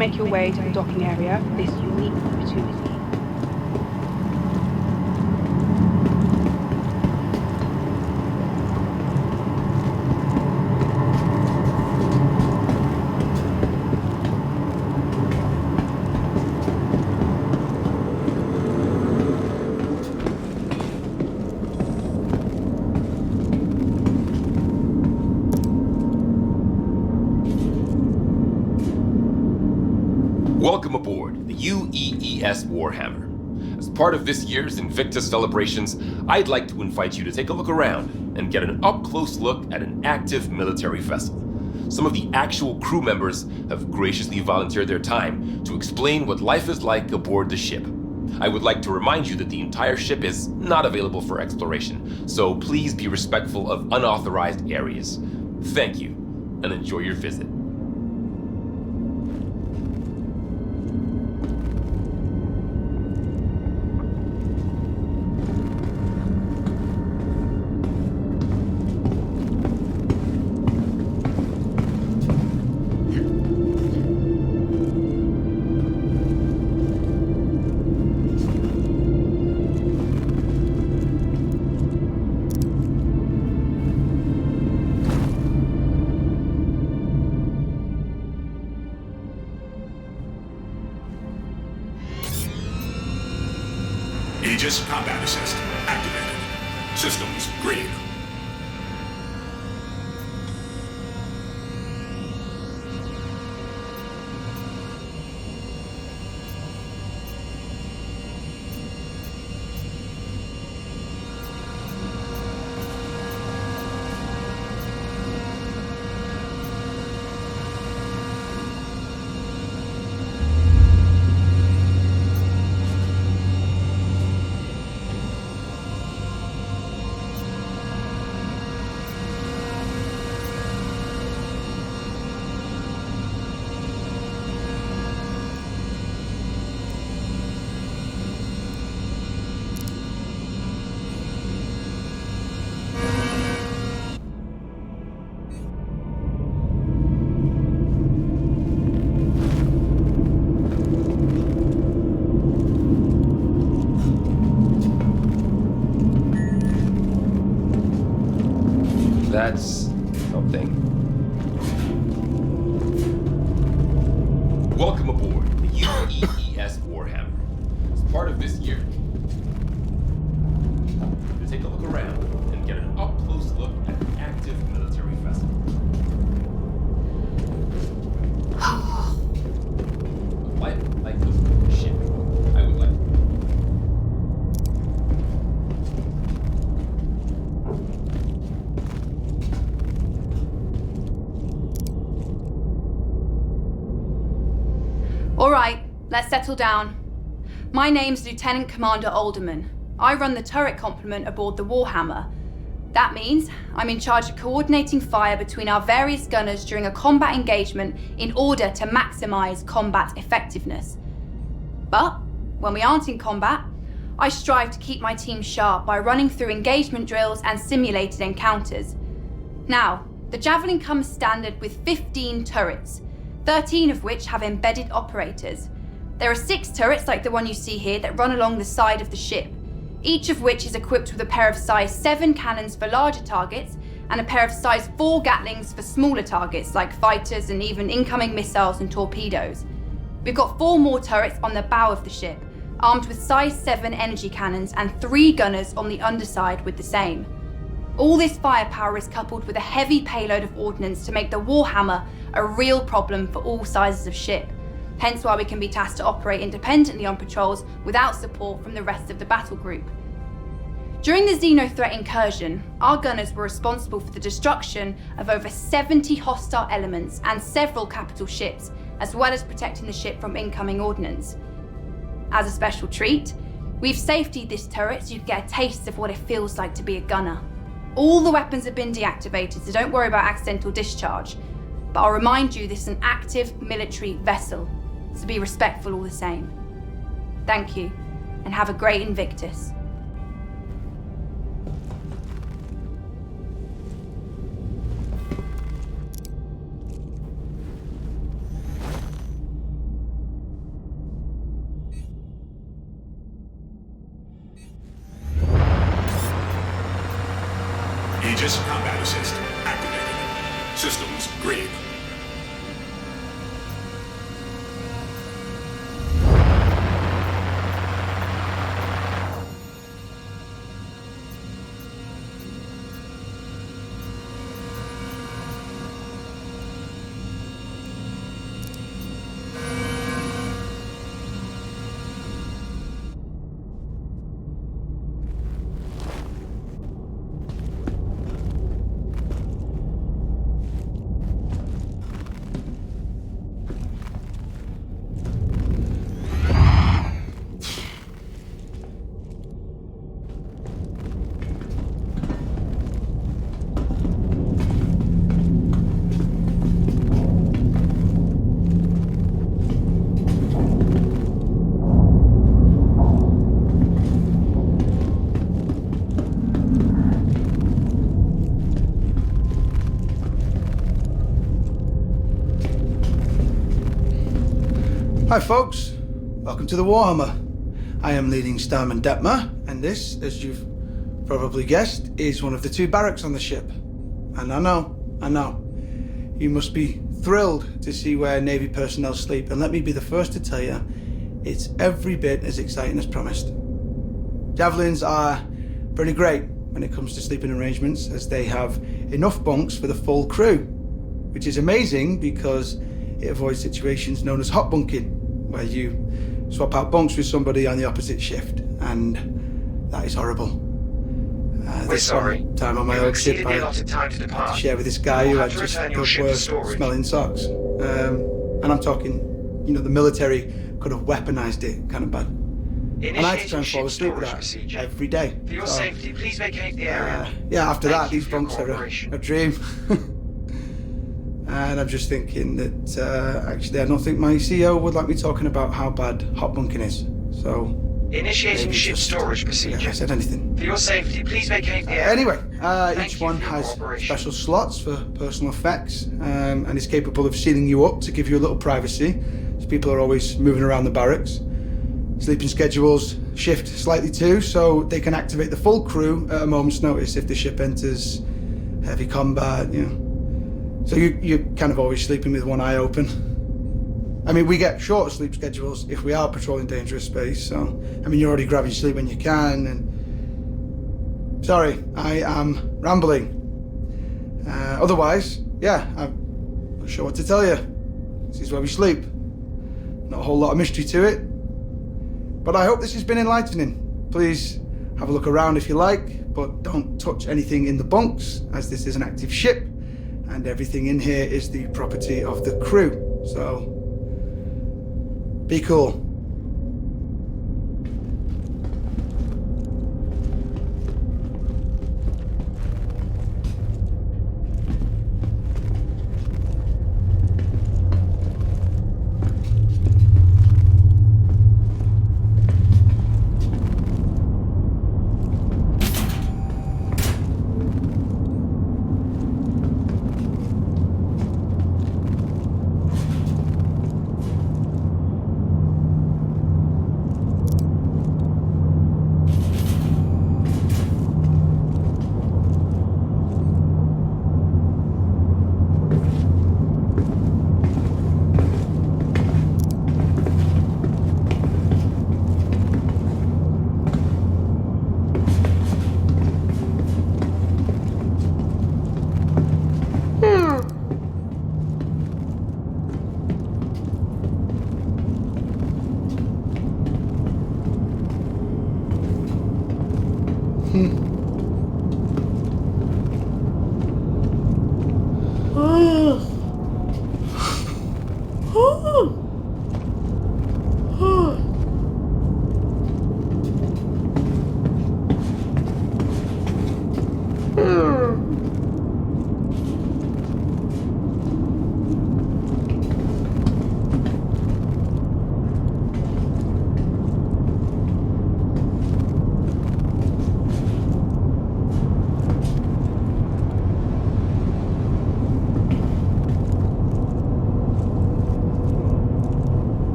make your way to the docking area for this unique opportunity. Welcome aboard the UEES Warhammer. As part of this year's Invictus celebrations, I'd like to invite you to take a look around and get an up-close look at an active military vessel. Some of the actual crew members have graciously volunteered their time to explain what life is like aboard the ship. I would like to remind you that the entire ship is not available for exploration, so please be respectful of unauthorized areas. Thank you, and enjoy your visit. Aegis combat assist activated. Systems green. That's something. Welcome aboard the UEES Warhammer. As part of this year, to take a look around and get an up-close look at an active military vessel. like the ship, I would like. All right, let's settle down. My name's Lieutenant Commander Alderman. I run the turret complement aboard the Warhammer. That means I'm in charge of coordinating fire between our various gunners during a combat engagement in order to maximize combat effectiveness. But when we aren't in combat, I strive to keep my team sharp by running through engagement drills and simulated encounters. Now, the Javelin comes standard with 15 turrets, 13 of which have embedded operators. There are 6 turrets like the one you see here that run along the side of the ship, each of which is equipped with a pair of size 7 cannons for larger targets and a pair of size 4 Gatlings for smaller targets like fighters and even incoming missiles and torpedoes. We've got 4 more turrets on the bow of the ship, armed with size 7 energy cannons and 3 gunners on the underside with the same. All this firepower is coupled with a heavy payload of ordnance to make the Warhammer a real problem for all sizes of ship, hence why we can be tasked to operate independently on patrols without support from the rest of the battle group. During the Xeno threat incursion, our gunners were responsible for the destruction of over 70 hostile elements and several capital ships, as well as protecting the ship from incoming ordnance. As a special treat, we've safetied this turret so you can get a taste of what it feels like to be a gunner. All the weapons have been deactivated, so don't worry about accidental discharge. But I'll remind you this is an active military vessel, so be respectful all the same. Thank you, and have a great Invictus. Aegis Combat Assist activated. Systems green. Hi folks, welcome to the Warhammer. I am leading Starman Detmer, and this, as you've probably guessed, is one of the two barracks on the ship. And I know, you must be thrilled to see where Navy personnel sleep, and let me be the first to tell you, it's every bit as exciting as promised. Javelins are pretty great when it comes to sleeping arrangements, as they have enough bunks for the full crew, which is amazing because it avoids situations known as hot bunking, where you swap out bunks with somebody on the opposite shift, and that is horrible. We're sorry. Time on my own ship, I had to share with this guy who had just the worst smelling socks. And I'm talking, you know, the military could have weaponized it kind of bad. And I had to try and fall asleep with that every day. For your safety, please vacate the area. Yeah, after that, these bunks are a dream. And I'm just thinking that, actually, I don't think my CEO would like me talking about how bad hot bunking is. So... Initiating ship storage procedure. Yeah, I said anything. For your safety, please vacate the area. Anyway, each one has special slots for personal effects, and is capable of sealing you up to give you a little privacy, as people are always moving around the barracks. Sleeping schedules shift slightly too, so they can activate the full crew at a moment's notice if the ship enters heavy combat, you know. So you're kind of always sleeping with one eye open. I mean, we get shorter sleep schedules if we are patrolling dangerous space, so, I mean, you're already grabbing sleep when you can, and... Sorry, I am rambling. Otherwise, yeah, I'm not sure what to tell you. This is where we sleep. Not a whole lot of mystery to it, but I hope this has been enlightening. Please have a look around if you like, but don't touch anything in the bunks, as this is an active ship, and everything in here is the property of the crew, so be cool.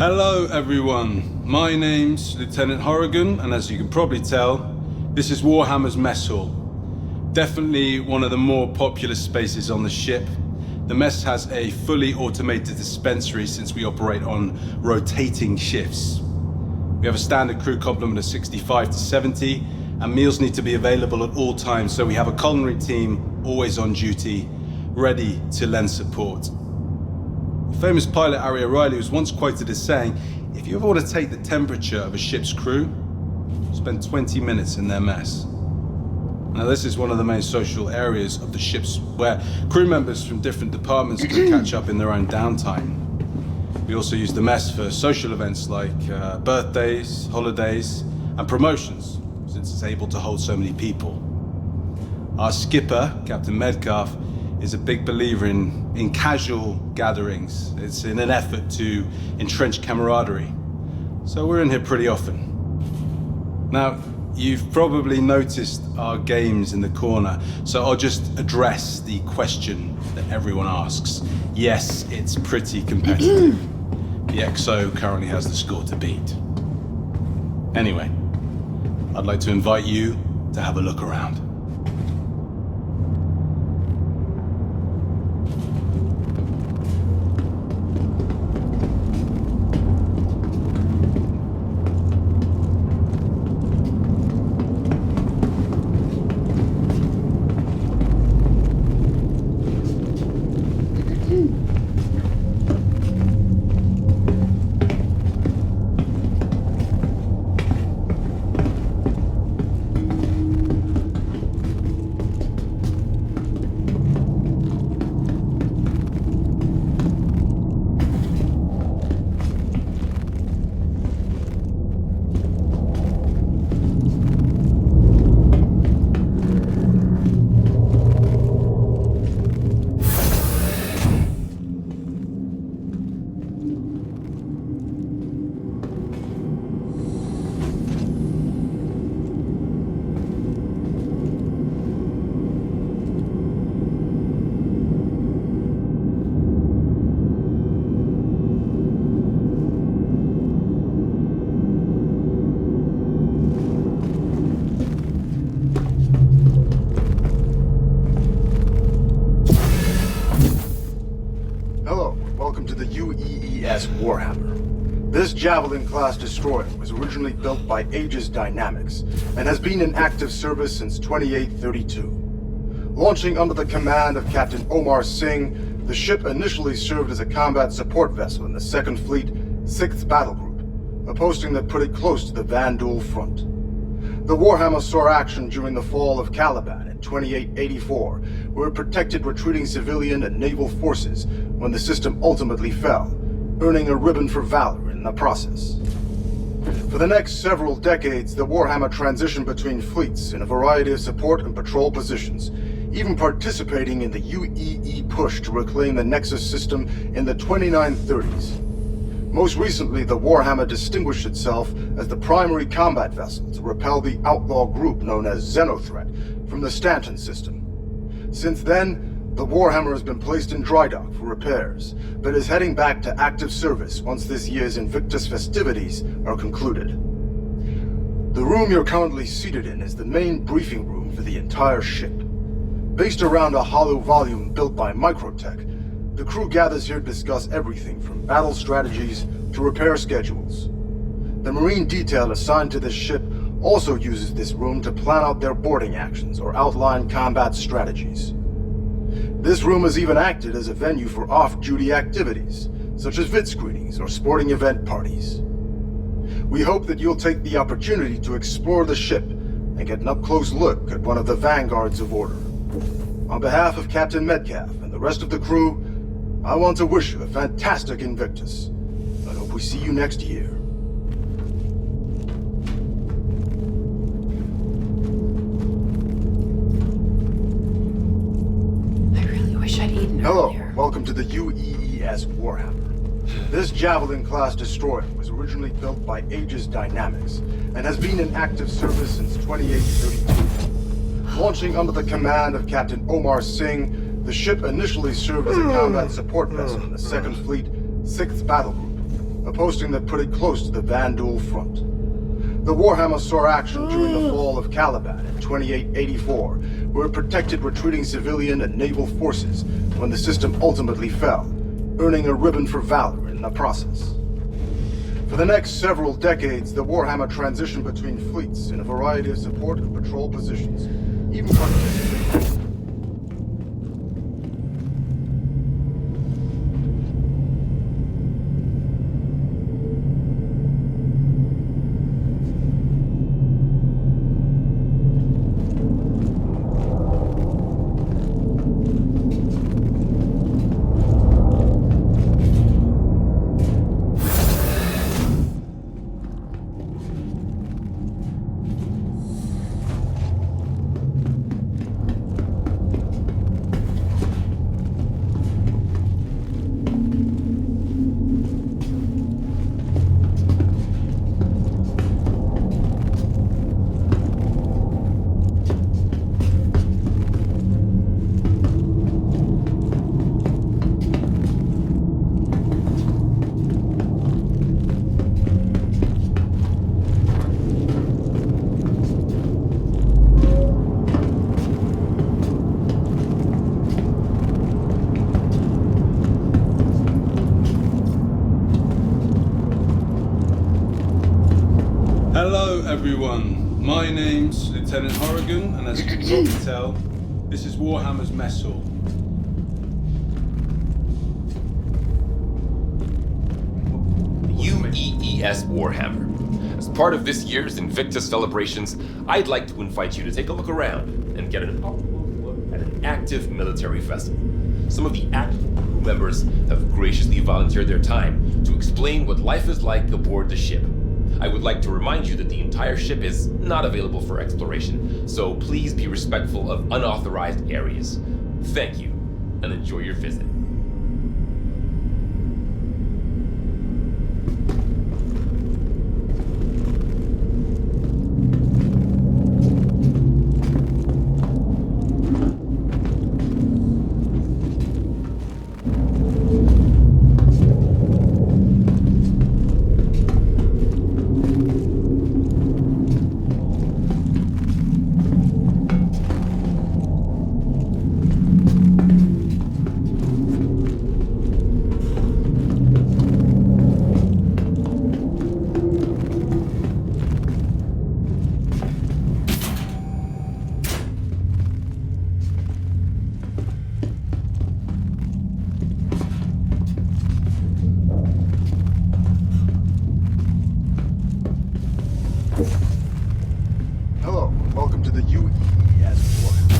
Hello everyone, my name's Lieutenant Horrigan, and as you can probably tell, this is Warhammer's mess hall. Definitely one of the more popular spaces on the ship. The mess has a fully automated dispensary since we operate on rotating shifts. We have a standard crew complement of 65 to 70, and meals need to be available at all times, so we have a culinary team always on duty, ready to lend support. The famous pilot Harry O'Reilly was once quoted as saying, if you ever want to take the temperature of a ship's crew, spend 20 minutes in their mess. Now this is one of the main social areas of the ships where crew members from different departments can catch up in their own downtime. We also use the mess for social events like birthdays, holidays, and promotions, since it's able to hold so many people. Our skipper, Captain Medcalf, is a big believer in casual gatherings. It's in an effort to entrench camaraderie. So we're in here pretty often. Now, you've probably noticed our games in the corner, so I'll just address the question that everyone asks. Yes, it's pretty competitive. The XO currently has the score to beat. Anyway, I'd like to invite you to have a look around. Warhammer. This Javelin class destroyer was originally built by Aegis Dynamics and has been in active service since 2832. Launching under the command of Captain Omar Singh, the ship initially served as a combat support vessel in the 2nd Fleet, 6th Battle Group, a posting that put it close to the Vandal front. The Warhammer saw action during the fall of Caliban in 2884, where it protected retreating civilian and naval forces when the system ultimately fell, earning a ribbon for valor in the process. For the next several decades, the Warhammer transitioned between fleets in a variety of support and patrol positions, even participating in the UEE push to reclaim the Nexus system in the 2930s. Most recently, the Warhammer distinguished itself as the primary combat vessel to repel the outlaw group known as Xenothreat from the Stanton system. Since then, the Warhammer has been placed in dry dock for repairs, but is heading back to active service once this year's Invictus festivities are concluded. The room you're currently seated in is the main briefing room for the entire ship. Based around a hollow volume built by Microtech, the crew gathers here to discuss everything from battle strategies to repair schedules. The Marine detail assigned to this ship also uses this room to plan out their boarding actions or outline combat strategies. This room has even acted as a venue for off-duty activities, such as vid screenings or sporting event parties. We hope that you'll take the opportunity to explore the ship and get an up-close look at one of the vanguards of order. On behalf of Captain Medcalf and the rest of the crew, I want to wish you a fantastic Invictus. I hope we see you next year. Hello, welcome to the UEES Warhammer. This Javelin class destroyer was originally built by Aegis Dynamics and has been in active service since 2832. Launching under the command of Captain Omar Singh, the ship initially served as a combat support vessel in the 2nd Fleet, 6th Battle Group, a posting that put it close to the Vandal front. The Warhammer saw action during the fall of Caliban in 2884, where it protected retreating civilian and naval forces when the system ultimately fell, earning a ribbon for valor in the process. For the next several decades, the Warhammer transitioned between fleets in a variety of support and patrol positions, even participating. Hello everyone, my name's Lieutenant Horrigan, and as you can probably tell, this is Warhammer's mess hall. UEES Warhammer. As part of this year's Invictus celebrations, I'd like to invite you to take a look around and get an up-close look at an active military vessel. Some of the active crew members have graciously volunteered their time to explain what life is like aboard the ship. I would like to remind you that the entire ship is not available for exploration, so please be respectful of unauthorized areas. Thank you, and enjoy your visit. Hello, welcome to the UEES Warhammer.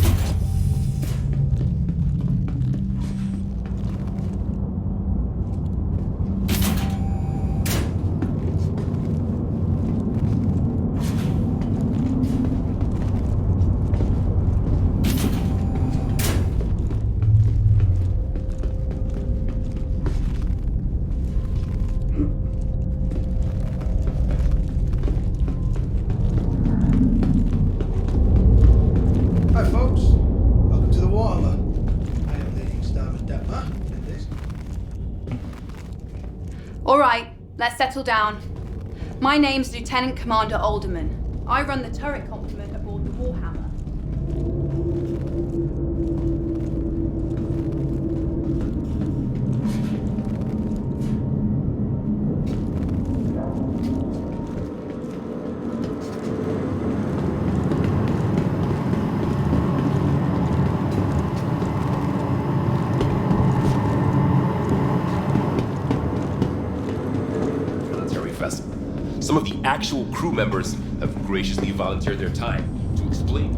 Hi folks, welcome to the Warhammer. I am leading Starman Detmer, and this. Alright, let's settle down. My name's Lieutenant Commander Alderman. I run the turret complement aboard the Warhammer. Military vessel. Some of the actual crew members have graciously volunteered their time to explain.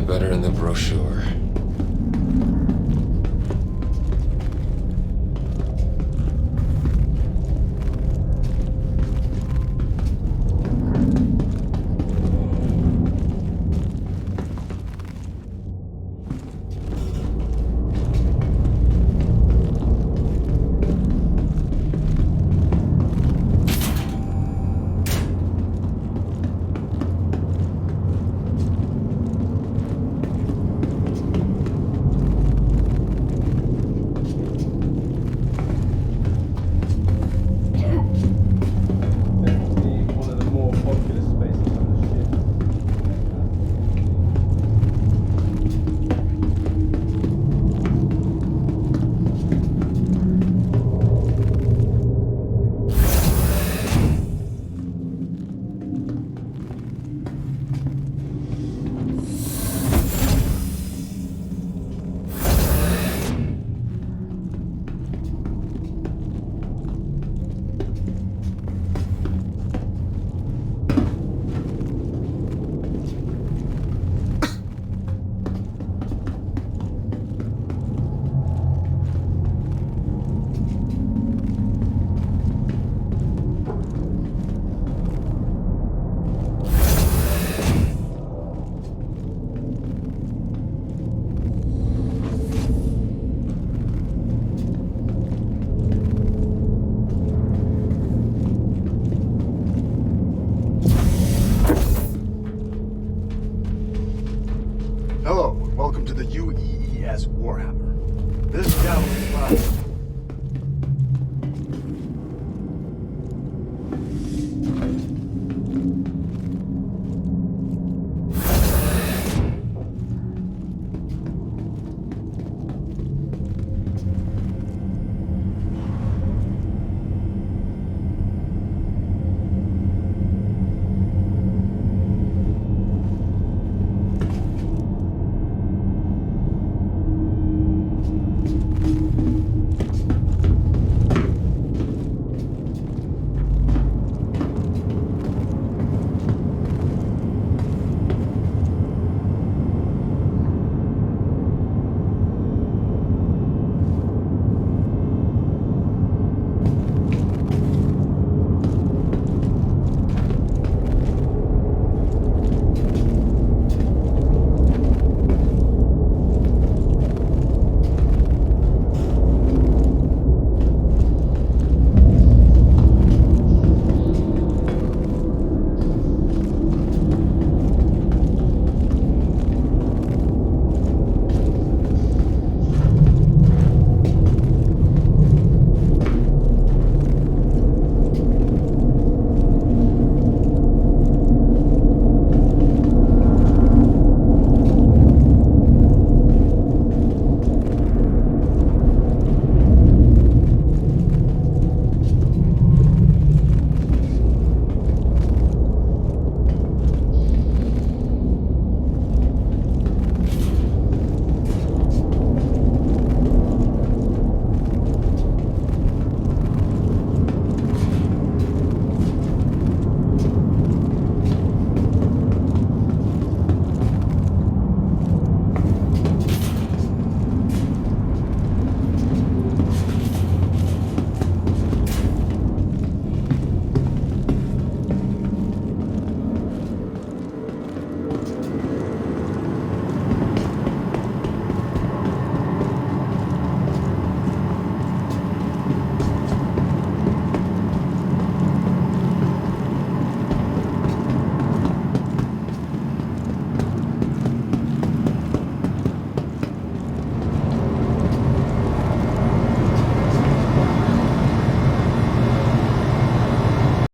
better in the brochure.